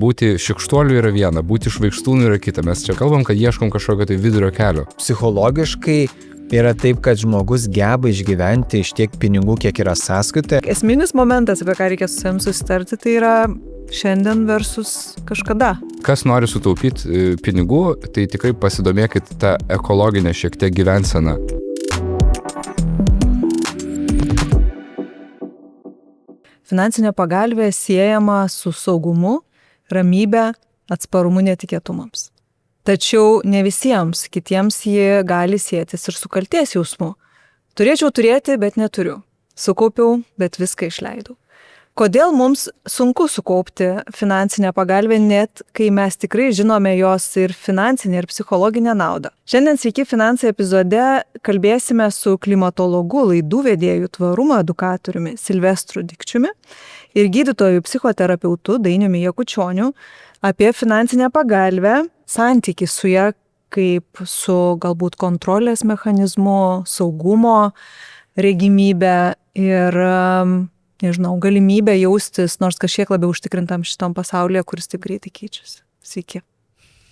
būti šykštuoliu yra viena, būti švaikštūnu yra kita. Mes čia kalbam, kad ieškom kažkokio tai vidurio kelio. Psichologiškai yra taip, kad žmogus geba išgyventi iš tiek pinigų, kiek yra sąskaita. Esminis momentas, apie ką reikia su savim susitarti, tai yra šiandien versus kažkada. Kas nori sutaupyti pinigų, tai tikrai pasidomėkit tą ekologinę šiek tiek gyvenseną. Finansinė pagalvė siejama su saugumu, ramybe, atsparumu netikėtumams. Tačiau ne visiems kitiems jie gali sėtis ir su kaltės jausmu. Turėčiau turėti, bet neturiu. Sukaupiau, bet viską išleidau. Kodėl mums sunku sukaupti finansinę pagalbę, net kai mes tikrai žinome jos ir finansinę, ir psichologinę naudą? Šiandien Sveiki finansai epizode kalbėsime su klimatologu, laidų vedėju, tvarumo edukatoriumi Silvestru Dikčiumi ir gydytoju psichoterapeutu Dainiumi Jakučioniu apie finansinę pagalbę, santykį su ja kaip su galbūt kontrolės mechanizmu, saugumo regimybė ir galimybę jaustis nors kažkiek labiau užtikrintam šitam pasaulyje, kuris taip greitai keičiasi. Sveiki.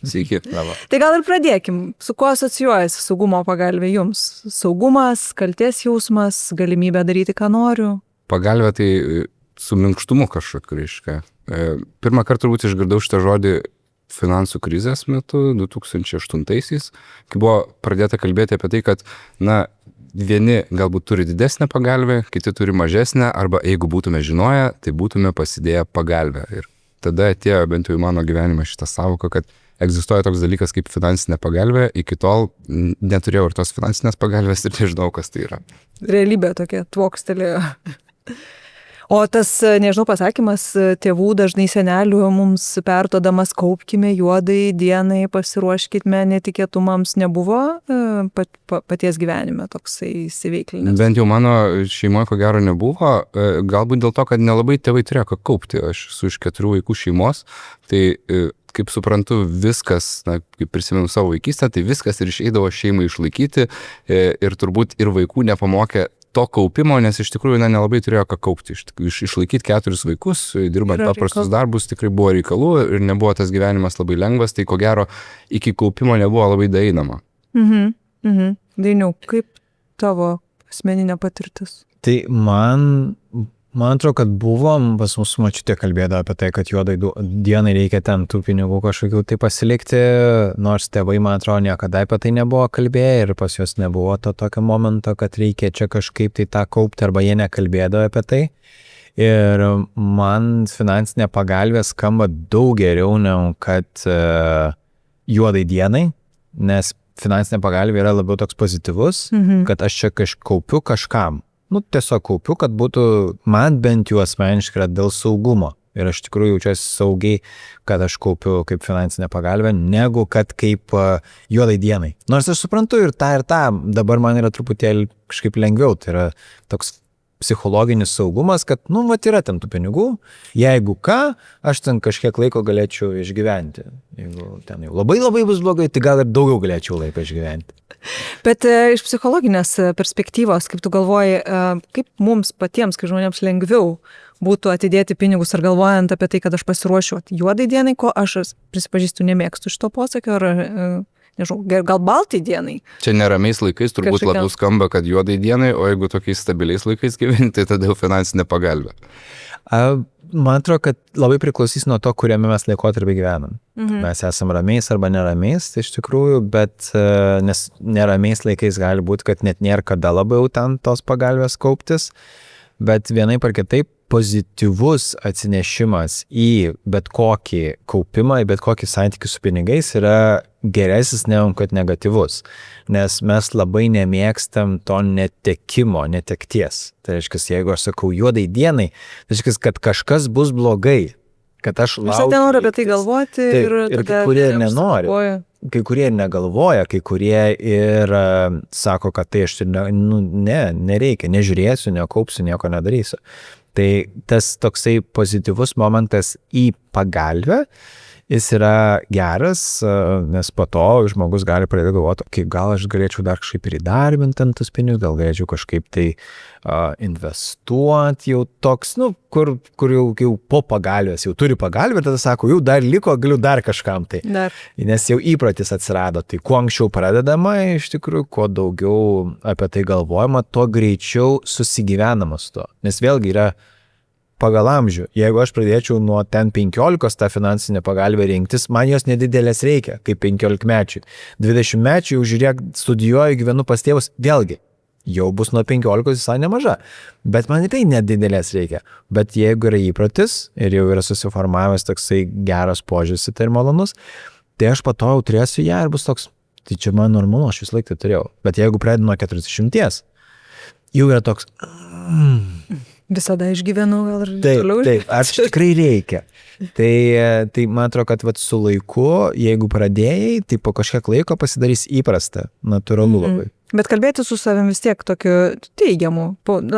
Sveiki. Tai gal ir pradėkim. Su kuo asocijuojasi saugumo pagalbė jums? Saugumas, kaltės jausmas, galimybė daryti, ką noriu? Pagalbė tai su minkštumu kažkokiu reiškia. Pirmą kartą turbūt išgirdau šitą žodį finansų krizės metu, 2008-aisiais, kai buvo pradėta kalbėti apie tai, kad, vieni galbūt turi didesnę pagalbę, kiti turi mažesnę, arba jeigu būtume žinoję, tai būtume pasidėję pagalbę. Ir tada atėjo bent jau į mano gyvenimą šitą savoką, kad egzistuoja toks dalykas kaip finansinė pagalbė, iki tol neturėjau ir tos finansinės pagalbės ir nežinau, kas tai yra. Realybė tokia tvokstelėjo. O tas, pasakymas tėvų, dažnai senelių mums perduodamas kaupkime juodai dienai, pasiruoškime netikėtumams, nebuvo paties gyvenime toksai įsiveiklinęs? Bent jau mano šeimoje ko gero nebuvo, galbūt dėl to, kad nelabai tėvai turėjo ką kaupti. Aš esu iš 4 vaikų šeimos, tai kaip suprantu, viskas, kaip prisimenu savo vaikystę, tai viskas ir išeidavo šeimai išlaikyti ir turbūt ir vaikų nepamokė to kaupimo, nes iš tikrųjų nelabai turėjo ką kaupti. Išlaikyti 4 vaikus, dirbant paprastus darbus, tikrai buvo reikalų ir nebuvo tas gyvenimas labai lengvas, tai ko gero iki kaupimo nebuvo labai daeinama. Dainiau, kaip tavo asmeninė patirtis? Tai man atrodo, kad pas mūsų močiutė kalbėdavo apie tai, kad juodai dienai reikia ten tų pinigų kažkokių tai pasilikti, nors tėvai, man atrodo, niekada apie tai nebuvo kalbėję ir pas juos nebuvo to tokio momento, kad reikia čia kažkaip tai tą kaupti, arba jie nekalbėdavo apie tai. Ir man finansinė pagalbė skamba daug geriau negu kad juodai dienai, nes finansinė pagalbė yra labiau toks pozityvus, kad aš čia kaupiu kažkam. Tiesiog kaupiu, kad būtų man bent jau asmeniškai dėl saugumo. Ir aš tikrųjų jaučiuosi saugiai, kad aš kaupiu kaip finansinę pagalbę, negu kad kaip juodai dienai. Nors aš suprantu ir tą, dabar man yra truputėlį kažkaip lengviau. Tai yra toks psichologinis saugumas, kad, yra ten tų pinigų. Jeigu ką, aš ten kažkiek laiko galėčiau išgyventi. Jeigu ten jau labai bus blogai, tai gal ir daugiau galėčiau laiko išgyventi. Bet iš psichologinės perspektyvos, kaip tu galvoji, kaip mums patiems, kaip žmonėms lengviau būtų atidėti pinigus ar galvojant apie tai, kad aš pasiruošiu juodai dienai, ko aš prisipažįstu nemėgstu šito posakio, ar gal baltai dienai. Čia neramiais laikais turbūt labiau skamba, kad juodai dienai, o jeigu tokiais stabiliais laikais gyventi, tai tada jau finansinė pagalbė. Man atrodo, kad labai priklausys nuo to, kuriame mes laikotarpį gyvenam. Mes esam ramiais arba neramiais, tai iš tikrųjų, bet nes neramiais laikais gali būti, kad net nėra kada labiau ten tos pagalbės kauptis, bet vienaip ar kitaip pozityvus atsinešimas į bet kokį kaupimą, į bet kokį santykį su pinigais yra geresnis negu kad negatyvus, nes mes labai nemėgstam to netekties. Tai reiškia, jeigu aš sakau juodai dienai, tai reiškia, kad kažkas bus blogai, kad aš laukiu. Aš nenoriu apie tai galvoti ir kai kurie nenori. Kai kurie ir negalvoja, kai kurie ir sako, kad tai aš nereikia, nežiūrėsiu, nekaupsiu, nieko nedarysiu. Tai tas toksai pozityvus momentas į pagalbę jis yra geras, nes po to žmogus gali pradėti galvoti, okay, gal aš galėčiau dar kažkaip ir įdarbinti ant tus pinigus, gal galėčiau kažkaip tai investuoti jau toks, kur jau po pagalvės, jau turi pagalvę ir tada sako, jau dar liko, galiu dar kažkam tai. Dar. Nes jau įpratis atsirado, tai kuo anksčiau pradedama, iš tikrųjų, kuo daugiau apie tai galvojama, tuo greičiau susigyvenama su to. Nes vėlgi yra pagal amžių. Jeigu aš pradėčiau nuo ten 15 tą finansinę pagalbę rinktis, man jos nedidelės reikia, kaip 15 mečių. 20 mečių jau žiūrėk, studijuoju, gyvenu pas tėvus, vėlgi. Jau bus nuo 15 visai nemaža, bet man tai nedidelės reikia. Bet jeigu yra įpratis ir jau yra susiformavęs toksai geras požiūris į tai ir malonus, tai aš po to jau turėsiu ją ir bus toks, tai čia man normalu, aš vis laik tai turėjau. Bet jeigu pradedu nuo 40, jau yra toks... Visada išgyvenu, gal ir toliau. Taip, aš tikrai reikia. Tai man atrodo, kad su laiku, jeigu pradėjai, tai po kažkiek laiko pasidarys įprasta, natūralu labai. Bet kalbėti su savim vis tiek tokiu teigiamu.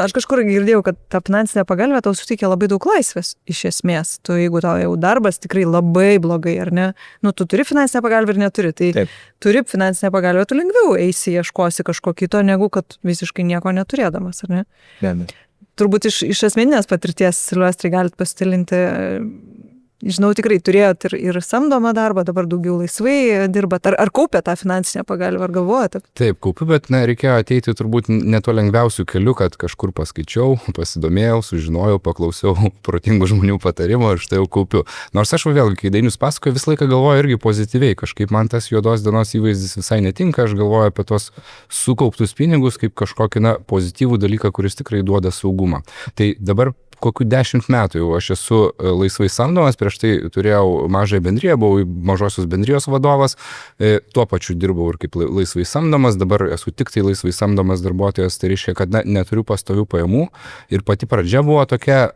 Aš kažkur girdėjau, kad ta finansinė pagalbė tau suteikia labai daug laisvės iš esmės. Tu, jeigu tau jau darbas tikrai labai blogai, ar ne? Tu turi finansinę pagalbę ir neturi. Tai taip. Turi finansinę pagalbę, tu lengviau eisi, ieškosi kažko kito, negu kad visiškai nieko neturėdamas, ar ne? Be. Turbūt iš asmeninės patirties, Silvestrai, galit pasidalinti. Žinau, tikrai turėjot ir samdomą darbą, dabar daugiau laisvai dirbat. Ar kaupė tą finansinę pagalbą, ar galvojate? Taip, kaupiu, bet reikėjo ateiti turbūt ne tuo lengviausiu keliu, kad kažkur paskaičiau, pasidomėjau, sužinojau, paklausiau protingų žmonių patarimo ir štai jau kaupiu. Nors aš vėlgi, kai Dainius pasakoja, visą laiką galvoju irgi pozityviai, kažkaip man tas juodos dienos įvaizdis visai netinka, aš galvoju apie tos sukauptus pinigus kaip kažkokį pozityvų dalyką, kuris tikrai duoda saugumą. Tai dabar kokių 10 metų jau aš esu laisvai samdomas, prieš tai turėjau mažąją bendriją, buvau mažosios bendrijos vadovas, tuo pačiu dirbau ir kaip laisvai samdomas, dabar esu tik tai laisvai samdomas darbuotojas, tai reiškia, kad neturiu pastovių pajamų ir pati pradžia buvo tokia,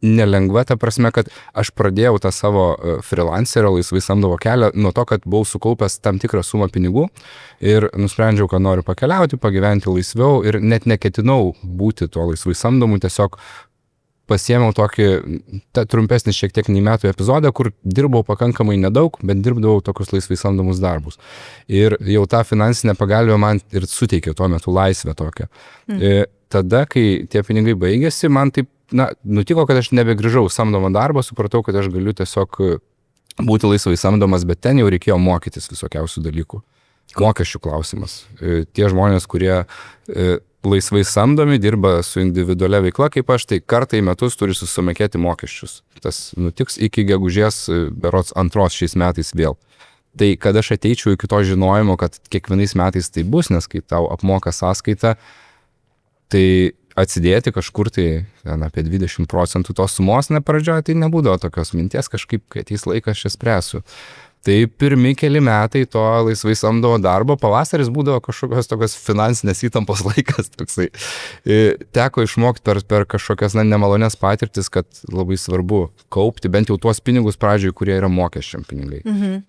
nelengva, ta prasme, kad aš pradėjau tą savo freelancerio laisvai samdovo kelią nuo to, kad buvau sukaupęs tam tikrą sumą pinigų ir nusprendžiau, kad noriu pakeliauti, pagyventi laisviau ir net neketinau būti tuo laisvai samdomu, tiesiog pasiėmiau tokį trumpesnį šiek tiek nei metų epizodą, kur dirbau pakankamai nedaug, bet dirbdavau tokius laisvai samdomus darbus. Ir jau tą finansinę pagalbę man ir suteikė tuo metu laisvę tokią. Tada, kai tie pinigai baigėsi, man taip, nutiko, kad aš nebegrįžau samdomą darbą, supratau, kad aš galiu tiesiog būti laisvai samdomas, bet ten jau reikėjo mokytis visokiausių dalykų. Mokesčių klausimas. Tie žmonės, kurie laisvai samdomi, dirba su individualia veikla, kaip aš, tai kartą į metus turi susimokėti mokesčius. Tas nutiks iki gegužės, berods 2 šiais metais vėl. Tai kad aš ateičiau iki to žinojimo, kad kiekvienais metais tai bus, nes kai tau apmoka sąskaitą, tai atsidėti kažkur tai apie 20% tos sumos pradžioje, tai nebūdavo tokios minties, kažkaip, kai ateis laikas čia spręsiu. Tai pirmi keli metai to laisvai samdomo darbo, pavasaris būdavo kažkokios tokios finansinės įtampos laikas toksai. Teko išmokti per kažkokias nemalonės patirtis, kad labai svarbu kaupti bent jau tuos pinigus pradžioj, kurie yra mokesčiam pinigai.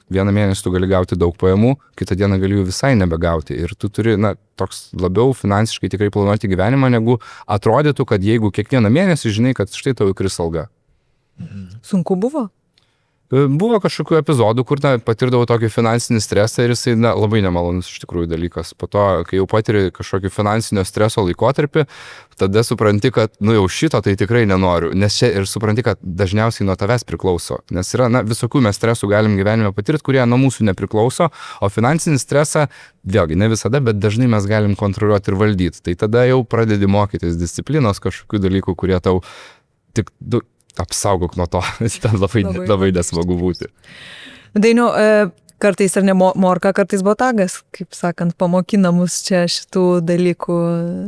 Vieną mėnesį tu gali gauti daug pajamų, kitą dieną gali jų visai nebegauti. Ir tu turi toks labiau finansiškai tikrai planuoti gyvenimą, negu atrodytų, kad jeigu kiekvieną mėnesį žinai, kad štai tau įkris alga. Sunku buvo? Buvo kažkokių epizodų, kur patirdavau tokį finansinį stresą ir jisai labai nemalonus iš tikrųjų dalykas. Po to, kai jau patiri kažkokį finansinio streso laikotarpį, tada supranti, kad jau šito tai tikrai nenoriu, nes čia ir supranti, kad dažniausiai nuo tavęs priklauso. Nes yra visokių mes stresų galim gyvenime patirti, kurie nuo mūsų nepriklauso, o finansinį stresą, vėlgi ne visada, bet dažnai mes galim kontroliuoti ir valdyti. Tai tada jau pradedi mokytis disciplinos, kažkokių dalykų, kurie tau tik apsaugok nuo to, ten labai nesmagu būti. Dainiau, kartais ar ne morka, kartais botagas, kaip sakant, pamokina mus čia šitų dalykų.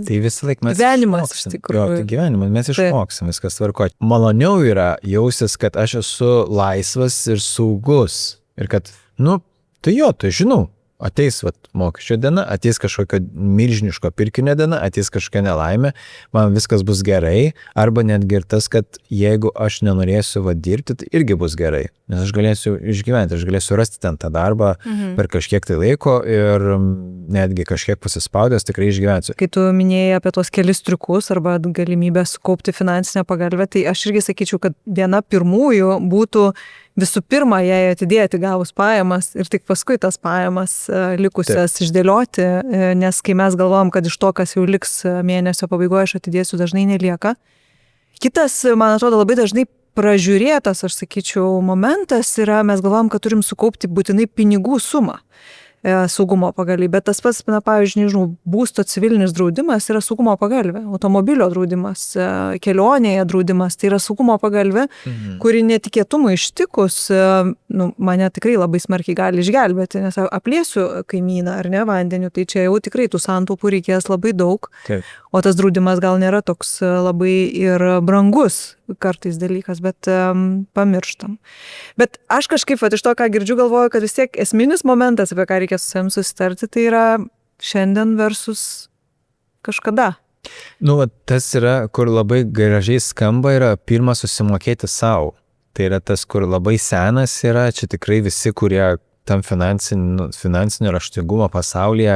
Tai visą laiką mes gyvenimas iš tikrųjų. Tai gyvenimas, mes išmoksim, viskas tvarko. Maloniau yra jausis, kad aš esu laisvas ir saugus. Ir kad, tai žinau. Ateis mokesčio diena, ateis kažkokio milžiniško pirkinio diena, ateis kažkokia nelaimė, man viskas bus gerai, arba netgi ir tas, kad jeigu aš nenorėsiu dirbti, tai irgi bus gerai, nes aš galėsiu išgyventi, aš galėsiu rasti ten tą darbą per kažkiek tai laiko ir netgi kažkiek pasispaudęs tikrai išgyvensiu. Kai tu minėjai apie tos kelis triukus arba galimybę sukaupti finansinę pagalbę, tai aš irgi sakyčiau, kad viena pirmųjų būtų visų pirma, jai atidėti gavus pajamas ir tik paskui tas pajamas likusias išdėlioti, nes kai mes galvom, kad iš to, kas jau liks mėnesio pabaigoje, aš atidėsiu, dažnai nelieka. Kitas, man atrodo, labai dažnai pražiūrėtas, aš sakyčiau, momentas yra, mes galvom, kad turim sukaupti būtinai pinigų sumą saugumo pagalvė, bet tas pats, na, pavyzdžiui, nežinau, būsto civilinis draudimas yra saugumo pagalvė, automobilio draudimas, kelionėje draudimas, tai yra saugumo pagalvė, kuri netikėtumų ištikus, nu, mane tikrai labai smarkiai gali išgelbėti, nes aplėsiu kaimyną ar ne vandeniu, tai čia jau tikrai tų santaupų reikės labai daug, Taip. o tas draudimas gal nėra toks labai ir brangus kartais dalykas, bet pamirštam. Bet aš kažkaip iš to, ką girdžiu, galvoju, kad vis tiek esminis momentas, apie ką reikia su savim susitarti, tai yra šiandien versus kažkada. Nu, tas yra, kur labai gražiai skamba, yra pirma susimokėti savo. Tai yra tas, kur labai senas yra, čia tikrai visi, kurie tam finansinio raštingumo pasaulyje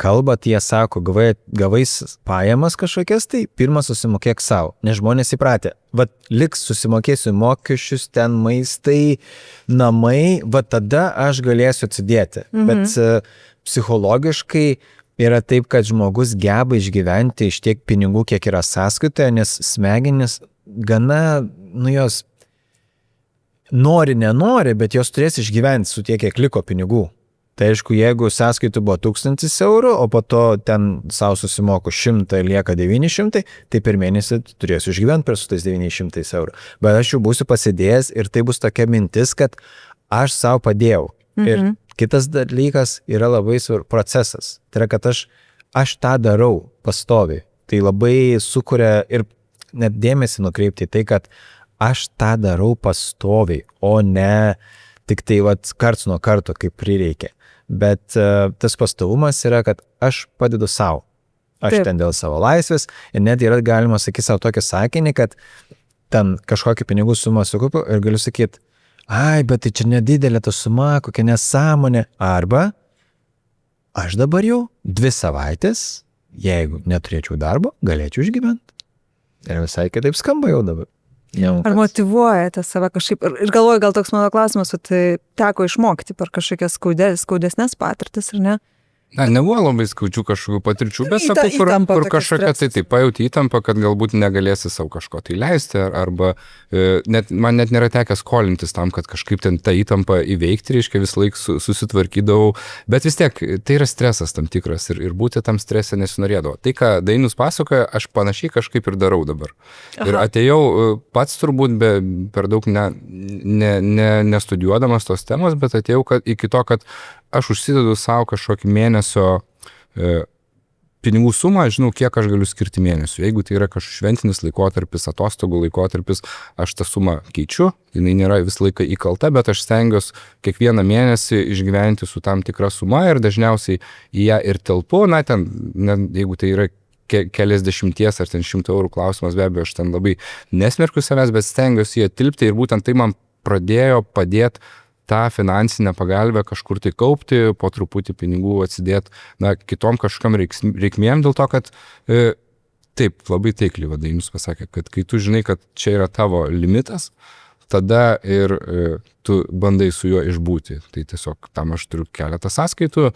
kalba, tie sako, gavais pajamas kažkokias, tai pirmą susimokėk savo, nes žmonės įpratę. Vat liks susimokėsiu mokesčius, ten maistai, namai, va tada aš galėsiu atsidėti. Bet psichologiškai yra taip, kad žmogus geba išgyventi iš tiek pinigų, kiek yra sąskaitoje, nes smegenis gana, nu jos nori, nenori, bet jos turės išgyventi su tiek, kiek liko pinigų. Tai aišku, jeigu sąskaitų buvo 1000 eurų, o po to ten savo susimoku 100 ir lieka 900, tai per mėnesį turėsiu išgyventi per su tais 900 eurų. Bet aš jau būsiu pasidėjęs ir tai bus tokia mintis, kad aš savo padėjau. Ir kitas dalykas yra labai svarbus procesas. Tai yra, kad aš tą darau pastoviai. Tai labai sukuria ir net dėmesį nukreipti į tai, kad aš tą darau pastoviai, o ne tik tai karts nuo karto, kaip prireikia. Bet tas pastovumas yra, kad aš padedu savo. Aš ten dėl savo laisvės ir net yra galima sakyti savo tokį sakinį, kad ten kažkokį pinigų sumą sukaupiu ir galiu sakyti, ai, bet tai čia nedidelė ta suma, kokia nesąmonė. Arba aš dabar jau 2 savaitės, jeigu neturėčiau darbo, galėčiau išgyventi. Ir visai kitaip skamba jau dabar. Ar motyvuojate save kažkaip? Ir galvoju, gal toks mano klausimas, tai teko išmokti per kažkokias skaudesnės patirtis, ar ne? Na, nebuvo labai skaudžių kažkokių patirčių, bet sakau, kur kažkokia tai pajauti įtampą, kad galbūt negalėsi savo kažko tai leisti, arba man net nėra tekę skolintis tam, kad kažkaip ten tą įtampą įveikti, reiškia vis laik susitvarkydavau, bet vis tiek tai yra stresas tam tikras ir būti tam strese nesinorėdavo. Tai, ką Dainius pasakoja, aš panašiai kažkaip ir darau dabar. Ir atėjau pats turbūt per daug nestudijuodamas tos temos, bet atėjau iki to, kad aš užsidedu savo kažkokį mėnesio pinigų sumą, žinau, kiek aš galiu skirti mėnesių. Jeigu tai yra kažkoks šventinis laikotarpis, atostogų laikotarpis, aš tą sumą keičiu, jinai nėra visą laiką įkalta, bet aš stengiuosi kiekvieną mėnesį išgyventi su tam tikra suma ir dažniausiai į ją ir telpu, na ten, jeigu tai yra keliasdešimties ar ten 100 eurų klausimas, be abejo, aš ten labai nesmerkiu savęs, bet stengiuosi ją tilpti ir būtent tai man pradėjo padėti tą finansinę pagalbę kažkur tai kaupti, po truputį pinigų atsidėti, na, kitom kažkam reikmėm, dėl to, kad taip, labai taikliai Dainius pasakė, kad kai tu žinai, kad čia yra tavo limitas, tada ir tu bandai su juo išbūti. Tai tiesiog tam aš turiu keletą sąskaitų,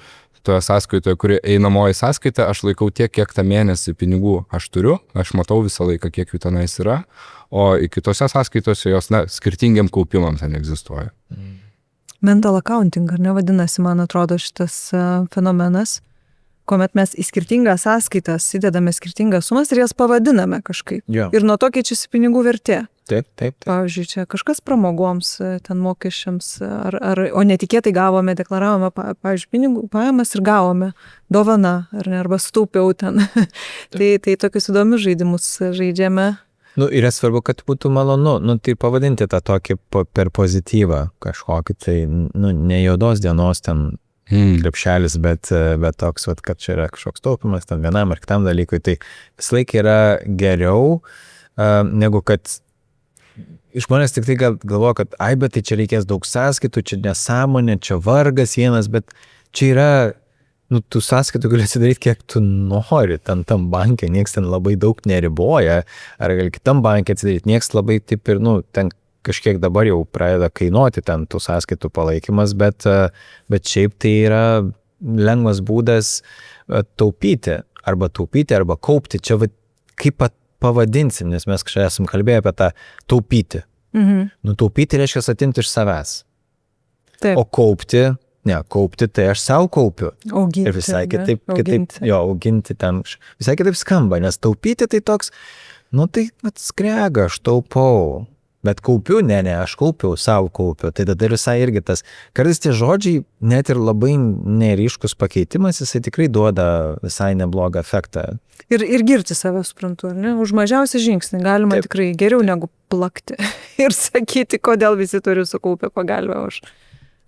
toje sąskaitoje, kuri einamoji sąskaita, aš laikau tiek, kiek tą mėnesį pinigų aš turiu, aš matau visą laiką, kiek jų tenais yra, o kitose sąskaitose jos, na, skirtingiam kaupimam ten egzistuoja. Mental accounting, ar ne vadinasi, man atrodo, šitas fenomenas, kuomet mes į skirtingas sąskaitas įdedame skirtingas sumas ir jas pavadiname kažkaip. Jo. Ir nuo to keičiasi pinigų vertė. Taip. Pavyzdžiui, čia kažkas pramogoms, ten mokesčiams, o netikėtai gavome, deklaravome, pavyzdžiui, pinigų pajamas ir gavome dovaną, ar ne, arba staupiau ten. tai tokius įdomius žaidimus žaidžiame. Nu, yra svarbu, kad būtų malonu, tai pavadinti tą tokį per pozityvą kažkokį, tai, ne juodos dienos ten krepšelis, bet toks, kad čia yra kažkoks taupimas ten vienam ar kitam dalykui, tai vis laik yra geriau, negu kad žmonės tik tai galvoja, kad bet tai čia reikės daug sąskaitų, čia nesąmonė, čia vargas vienas, bet čia yra, tų sąskaitų gali atsidaryti, kiek tu nori, tam banke, nieks ten labai daug neriboja, ar gali kitam banke atsidaryti, nieks labai taip ir, ten kažkiek dabar jau pradeda kainuoti ten tų sąskaitų palaikymas, bet šiaip tai yra lengvas būdas taupyti arba kaupti. Čia kaip pavadinsim, nes mes kažkaip esam kalbėję apie tą taupyti. Taupyti reiškia atimti iš savęs. Taip. O kaupti tai aš savo kaupiu. Auginti. Ir visai kitaip, auginti ten. Visai kitaip skamba, nes taupyti tai toks, tai skrega, aš taupau. Bet kaupiu, aš kaupiu, savo kaupiu. Tai tada visai irgi tas. Kartais tie žodžiai, net ir labai neryškus pakeitimas, jisai tikrai duoda visai neblogą efektą. Ir girti save, suprantu, ar ne? Už mažiausią žingsnį galima tikrai geriau negu plakti ir sakyti, kodėl visi turi sukaupę pagalbę už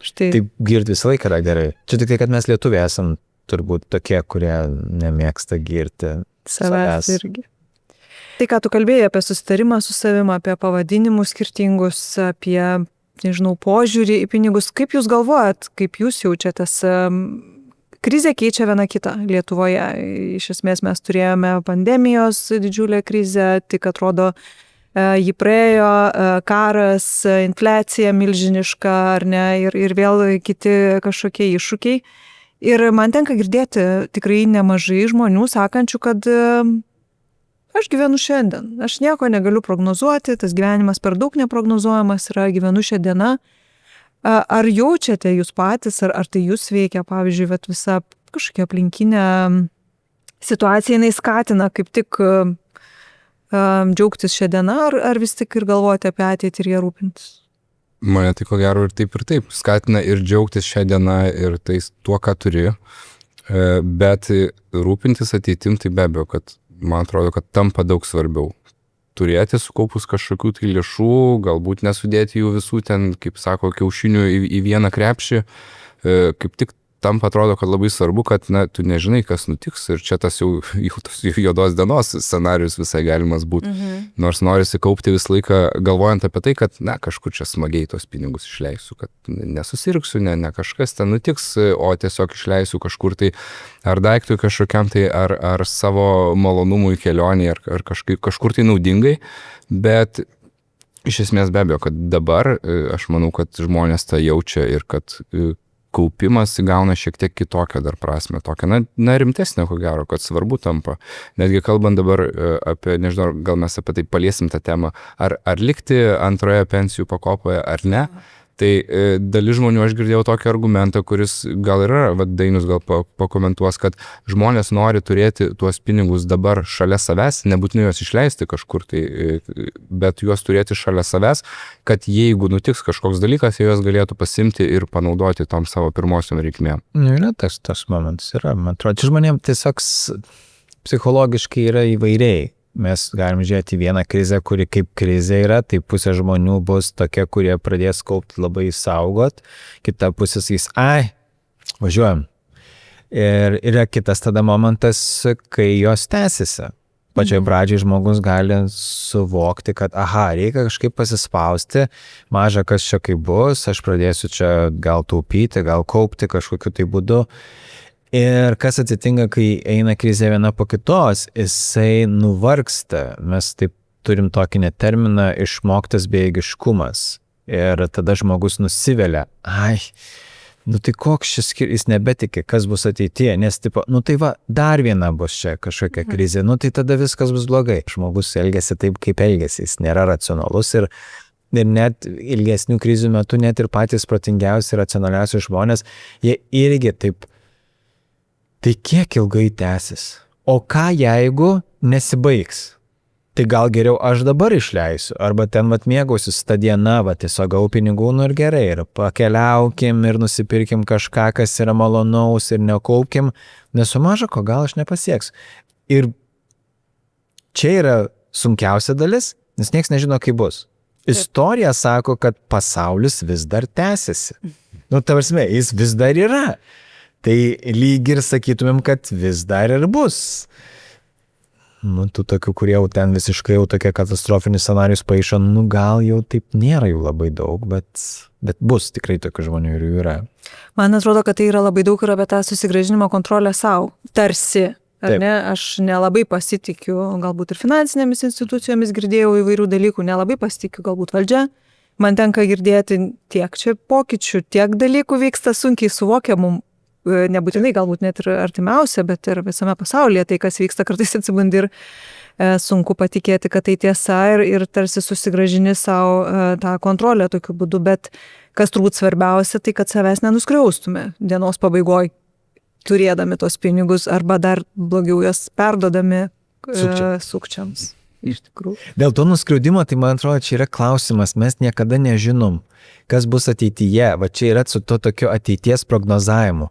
štai. Taip girti visą laiką yra gerai. Čia tik tai, kad mes lietuviai esam turbūt tokie, kurie nemėgsta girti savęs irgi. Tai, ką tu kalbėjai apie susitarimą su savimi, apie pavadinimus skirtingus, apie, požiūrį į pinigus, kaip jūs galvojat, kaip jūs jaučiatės? Krizė keičia viena kitą Lietuvoje. Iš esmės mes turėjome pandemijos didžiulę krizę, tik atrodo, jį praėjo, karas, infliacija milžiniška, ar ne, ir vėl kiti kažkokie iššūkiai. Ir man tenka girdėti tikrai nemažai žmonių sakančių, kad aš gyvenu šiandien, aš nieko negaliu prognozuoti, tas gyvenimas per daug neprognozuojamas yra, gyvenu šią dieną. Ar jaučiate jūs patys, ar tai jūs veikia, pavyzdžiui, visa kažkokia aplinkinė situacija, jinai skatina kaip tik džiaugtis šią dieną, ar vis tik ir galvoti apie ateitį ir ją rūpintis? Mane tai ko gero ir taip skatina ir džiaugtis šią dieną ir tuo, ką turi, bet rūpintis ateitim tai be abejo, kad man atrodo, kad tampa daug svarbiau. Turėti sukaupus kažkokių tai lėšų, galbūt nesudėti jų visų ten, kaip sako, kiaušinių į vieną krepšį, kaip tik tampa atrodo, kad labai svarbu, kad tu nežinai, kas nutiks ir čia tas jau tos juodos dienos scenarius visai galimas būti. Nors norisi kaupti visą laiką, galvojant apie tai, kad kažkur čia smagiai tos pinigus išleisiu, kad nesusirgsiu, ne kažkas ten nutiks, o tiesiog išleisiu kažkur tai ar daiktui kažkokiam tai, ar savo malonumui kelionį, ar kažkur tai naudingai, bet iš esmės be abejo, kad dabar aš manau, kad žmonės tą jaučia ir kad kaupimas įgauna šiek tiek kitokią dar prasme, tokią, rimtesnę, ko gero, kad svarbu tampa. Netgi kalbant dabar apie, nežinau, gal mes apie tai paliesim tą temą, ar likti antroje pensijų pakopoje ar ne, tai dalis žmonių aš girdėjau tokį argumentą, kuris gal yra, Dainius gal pakomentuos, kad žmonės nori turėti tuos pinigus dabar šalia savęs, nebūtinai juos išleisti kažkur, bet juos turėti šalia savęs, kad jeigu nutiks kažkoks dalykas, jie juos galėtų pasimti ir panaudoti tom savo pirmosiom reikmėm. Yra tas momentas, man atrodo, čia žmonėms tiesiog psichologiškai yra įvairiai. Mes galim žiūrėti vieną krizę, kuri kaip krizė yra, tai pusė žmonių bus tokia, kurie pradės kaupti labai saugot, kita pusė sakys, važiuojam. Ir yra kitas tada momentas, kai jos tęsiasi. Pačioj pradžiai žmogus gali suvokti, kad reikia kažkaip pasispausti, maža kas čia kaip bus, aš pradėsiu čia gal taupyti, gal kaupti kažkokiu tai būdu. Ir kas atsitinka, kai eina krizė viena po kitos, jisai nuvargsta. Mes taip turim tokį terminą išmoktas bejėgiškumas. Ir tada žmogus nusivelia. Tai koks šis jis nebetiki, kas bus ateityje, nes tai dar viena bus čia kažkokia krizė, tai tada viskas bus blogai. Žmogus elgiasi taip, kaip elgiasi, jis nėra racionalus ir net ilgesnių krizių metu, net ir patys protingiausi, racionaliausi žmonės, jie irgi taip. Tai kiek ilgai tęsis? O ką jeigu nesibaigs? Tai gal geriau aš dabar išleisiu, arba ten mėgausius tą dieną, tiesiog gau pinigų, ir gerai, ir pakeliaukim, ir nusipirkim kažką, kas yra malonaus, ir nekaupkim, nesu maža, ko gal aš nepasieksiu. Ir čia yra sunkiausia dalis, nes nieks nežino, kaip bus. Istorija sako, kad pasaulis vis dar tęsiasi. Tavrasme, jis vis dar yra. Tai lyg ir sakytumėm, kad vis dar ir bus. Tų tokių, kurie jau ten visiškai jau tokie katastrofinius scenarius paišo, gal jau taip nėra jų labai daug, bet bus tikrai tokių žmonių ir jų yra. Man atrodo, kad tai yra labai daug ir apie tą susigrąžinimo kontrolę savo. Tarsi, ar ne, aš nelabai pasitikiu, galbūt ir finansinėmis institucijomis girdėjau įvairių dalykų, nelabai pasitikiu galbūt valdžia, man tenka girdėti tiek čia pokyčių, tiek dalykų vyksta sunkiai suvokiamų, nebūtinai galbūt net ir artimiausia, bet ir visame pasaulyje tai, kas vyksta, kartais atsibundi ir sunku patikėti, kad tai tiesa ir tarsi susigražini savo tą kontrolę tokiu būdu, bet kas turbūt svarbiausia, tai kad savęs nenuskriaustume dienos pabaigoje, turėdami tos pinigus arba dar blogiau jas perdodami sukčiams. Iš tikrųjų. Dėl to nuskriaudimo, tai man atrodo, čia yra klausimas, mes niekada nežinom, kas bus ateityje, va čia yra su to tokiu ateities prognozavimu.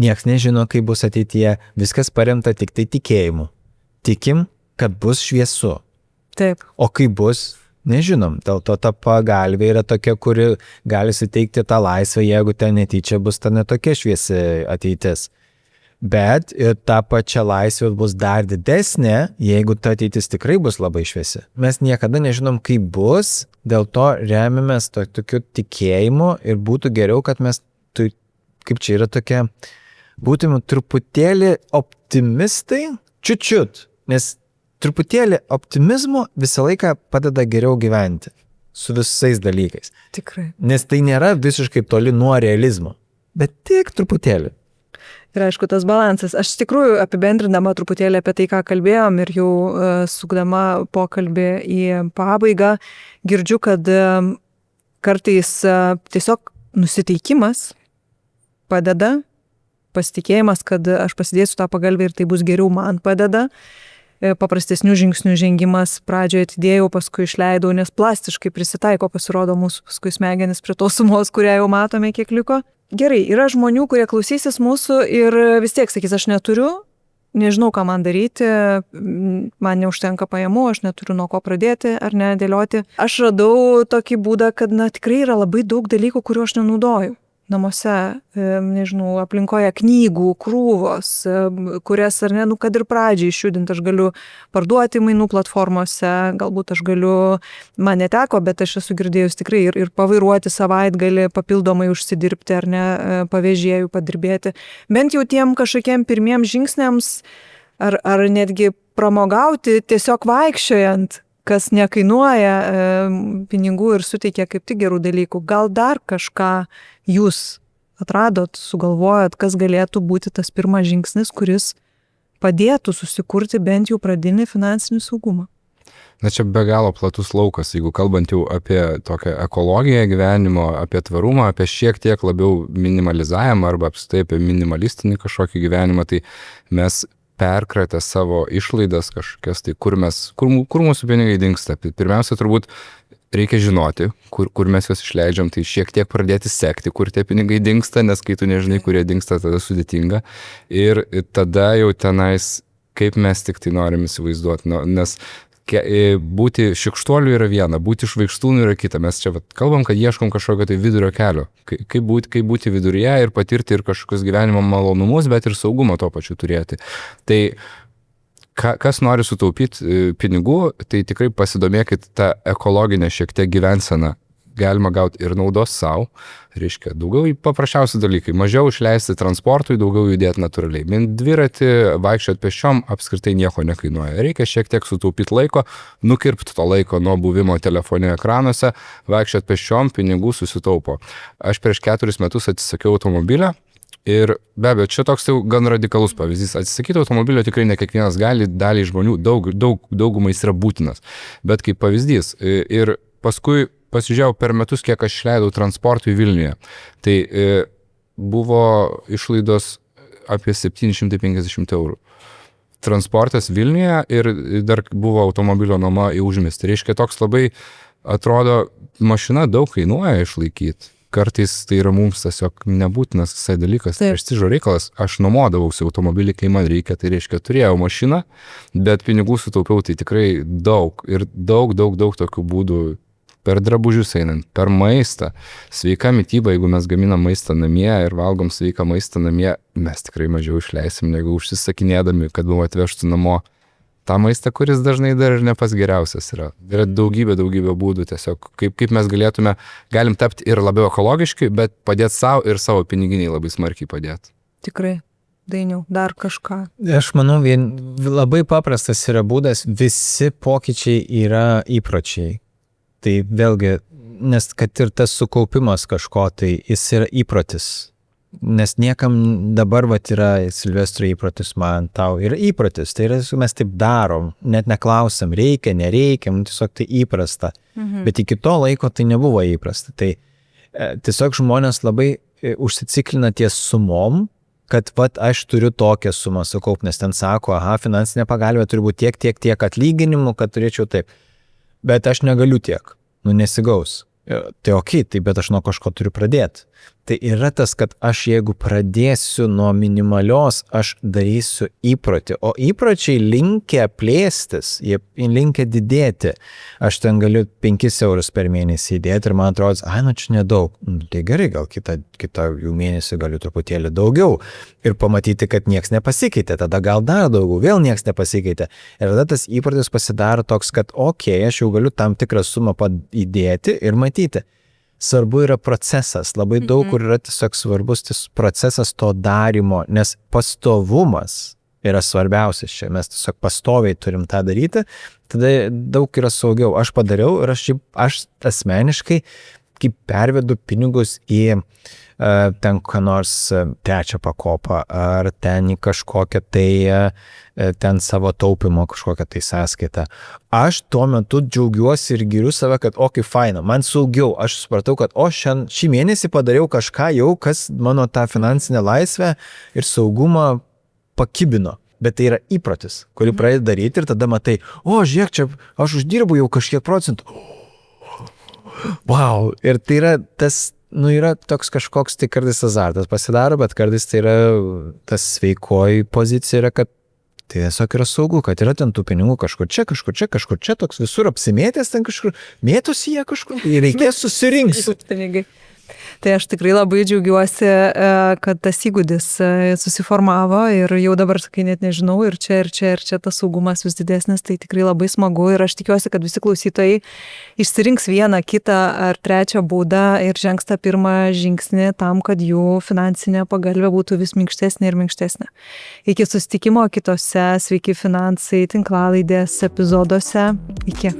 Niekas nežino, kaip bus ateityje, viskas paremta tik tai tikėjimu. Tikim, kad bus šviesu. Taip. O kaip bus, nežinom, dėl to ta pagalvė yra tokia, kuri gali suteikti tą laisvę, jeigu ten netyčia bus ta netokia šviesi ateitis. Bet ir ta pačia laisvė bus dar didesnė, jeigu ta ateitis tikrai bus labai šviesi. Mes niekada nežinom, kaip bus, dėl to remiamės tokiu tikėjimu ir būtų geriau, kad mes, kaip čia yra tokia, būtume truputėlį optimistai, čiut, nes truputėlį optimizmo visą laiką padeda geriau gyventi su visais dalykais. Tikrai. Nes tai nėra visiškai toli nuo realizmo, bet tik truputėlį. Ir aišku, tas balansas. Aš tikrųjų apibendrindama truputėlį apie tai, ką kalbėjom ir jau sukdama pokalbį į pabaigą, girdžiu, kad kartais tiesiog nusiteikimas padeda, pasitikėjimas, kad aš pasidėsiu tą pagalbę ir tai bus geriau, man padeda. Paprastesnių žingsnių žengimas pradžioje atidėjau, paskui išleidau, nes plastiškai prisitaiko, pasirodo mūsų paskui smegenis prie tos sumos, kurią jau matome, kiek liko. Gerai, yra žmonių, kurie klausysis mūsų ir vis tiek sakys, aš neturiu, nežinau, ką man daryti, man neužtenka pajamų, aš neturiu nuo ko pradėti ar ne dėlioti. Aš radau tokį būdą, kad tikrai yra labai daug dalykų, kuriuo aš nenaudoju. Namuose, nežinau, aplinkoje knygų, krūvos, kurias, ar ne, kad ir pradžiai išjudinti, aš galiu parduoti mainų platformose, galbūt aš galiu, man neteko, bet aš esu girdėjus tikrai ir pavairuoti savaitgalį, papildomai užsidirbti, ar ne, pavėžėjų padirbėti. Bent jau tiem kažkokiem pirmiem žingsniams, ar netgi pramogauti tiesiog vaikščiojant, kas nekainuoja pinigų ir suteikia kaip tik gerų dalykų. Gal dar kažką jūs atradot, sugalvojot, kas galėtų būti tas pirmas žingsnis, kuris padėtų susikurti bent jau pradinį finansinį saugumą? Na čia be galo platus laukas, jeigu kalbant jau apie tokią ekologiją gyvenimo, apie tvarumą, apie šiek tiek labiau minimalizavimą arba apskritai apie minimalistinį kažkokį gyvenimą, tai mes perkratę savo išlaidas kažkokias, tai kur mūsų pinigai dingsta. Pirmiausia, turbūt reikia žinoti, kur mes juos išleidžiam, tai šiek tiek pradėti sekti, kur tie pinigai dingsta, nes kai tu nežinai, kurie dingsta, tada sudėtinga. Ir tada jau tenais, kaip mes tik tai norim įsivaizduoti, nes būti šikštuoliu yra viena, būti žvaigždūnu yra kita. Mes čia kalbam, kad ieškom kažkokio tai vidurio kelio. Kaip būti viduryje ir patirti ir kažkokius gyvenimo malonumus, bet ir saugumą to pačiu turėti. Tai kas nori sutaupyti pinigų, tai tikrai pasidomėkit tą ekologinę šiek tiek gyvenseną. Galima gauti ir naudos savo, reiškia, daugiau paprasčiausi dalykai, mažiau išleisti transportui, daugiau judėti natūraliai. Mint dviratį, vaikščioti pešiom, apskritai nieko nekainuoja. Reikia šiek tiek sutaupyti laiko, nukirpti to laiko nuo buvimo telefone ekranuose, vaikščioti pešiom, pinigų susitaupo. Aš prieš 4 metus atsisakiau automobilio. Ir be abejo, čia toks jau gan radikalus pavyzdys. Atsisakyti automobilio tikrai ne kiekvienas gali, daliai žmonių daugumai jis yra būtinas. Bet kaip pavyzdys. Ir paskui pasižiūrėjau per metus, kiek aš išleidau transportui Vilniuje. Tai buvo išlaidos apie 750 eurų. Transportas Vilniuje ir dar buvo automobilio nuoma į užmiestį. Reiškia, toks labai atrodo, mašina daug kainuoja išlaikyti. Kartais tai yra mums tiesiog nebūtinas visai dalykas, prestižo reikalas. Aš nuomodavausi automobilį, kai man reikia, tai reiškia, turėjau mašiną, bet pinigų sutaupiau tai tikrai daug. Ir daug tokių būdų per drabužius einant, per maistą. Sveika mityba, jeigu mes gaminam maistą namie ir valgom sveiką maistą namie, mes tikrai mažiau išleisim, negu užsisakinėdami, kad buvo atvežtų namo tą maistą, kuris dažnai dar ir ne pas geriausias yra. Yra daugybė būdų tiesiog, kaip mes galim tapti ir labiau ekologiški, bet padėti savo ir savo piniginiai labai smarkiai padėti. Tikrai. Dainiau, dar kažką. Aš manau, labai paprastas yra būdas, visi pokyčiai yra įpročiai. Tai vėlgi nes kad ir tas sukaupimas kažko, tai jis yra įprotis. Nes niekam dabar yra Silvestro įprotis, man tau yra įprotis, tai yra mes taip darom, net neklausim, reikia, nereikia, tiesiog tai įprasta. Bet iki to laiko tai nebuvo įprasta. Tai tiesiog žmonės labai užsiciklina ties sumom, kad aš turiu tokią sumą sukaupti, nes ten sako, finansinė pagalbė turi būti tiek atlyginimų, kad turėčiau taip. Bet aš negaliu tiek, nesigaus. Tai okei, tai bet aš nuo kažko turiu pradėti. Tai yra tas, kad aš jeigu pradėsiu nuo minimalios, aš darysiu įprotį, o įpročiai linkia plėstis, jie linkia didėti. Aš ten galiu 5 eurus per mėnesį įdėti ir man atrodo, čia nedaug. Tai gerai, gal kitą jų mėnesį galiu truputėlį daugiau ir pamatyti, kad nieks nepasikeitė, tada gal dar daugiau, vėl nieks nepasikeitė. Ir tada tas įprotis pasidaro toks, kad aš jau galiu tam tikrą sumą įdėti ir matyti. Svarbu yra procesas, labai daug kur yra tiesiog svarbus tas procesas to darimo, nes pastovumas yra svarbiausias čia, mes tiesiog pastoviai turim tą daryti, tada daug yra saugiau. Aš padariau ir aš asmeniškai, kaip pervedu pinigus į ten ką nors 3 pakopą, ar ten į kažkokią tai ten savo taupimo kažkokią tai sąskaitą. Aš tuo metu džiaugiuosi ir giriu save, kad kaip faina, man saugiau, aš supratau, kad šį mėnesį padariau kažką jau, kas mano tą finansinę laisvę ir saugumą pakibino. Bet tai yra įprotis, kurį pradedi daryti ir tada matai, žiūrėk, čia aš uždirbu jau kažkiek procentų. Wow, ir tai yra tas, yra toks kažkoks tai kartais azartas pasidaro, bet kartais tai yra tas sveikoji pozicija yra, kad tai tiesiog yra saugu, kad yra ten tų pinigų kažkur čia, toks visur apsimėtęs ten kažkur, mėtosi jie kažkur, ir reikės susirinks. Tai aš tikrai labai džiaugiuosi, kad tas įgūdis susiformavo ir jau dabar, sakai, net nežinau, ir čia tas saugumas vis didesnis, tai tikrai labai smagu ir aš tikiuosi, kad visi klausytojai išsirinks vieną, kitą ar 3 būdą ir žengs tą pirmą žingsnį tam, kad jų finansinė pagalbė būtų vis minkštesnė ir minkštesnė. Iki susitikimo kitose Sveiki finansai tinklalaidės epizoduose. Iki.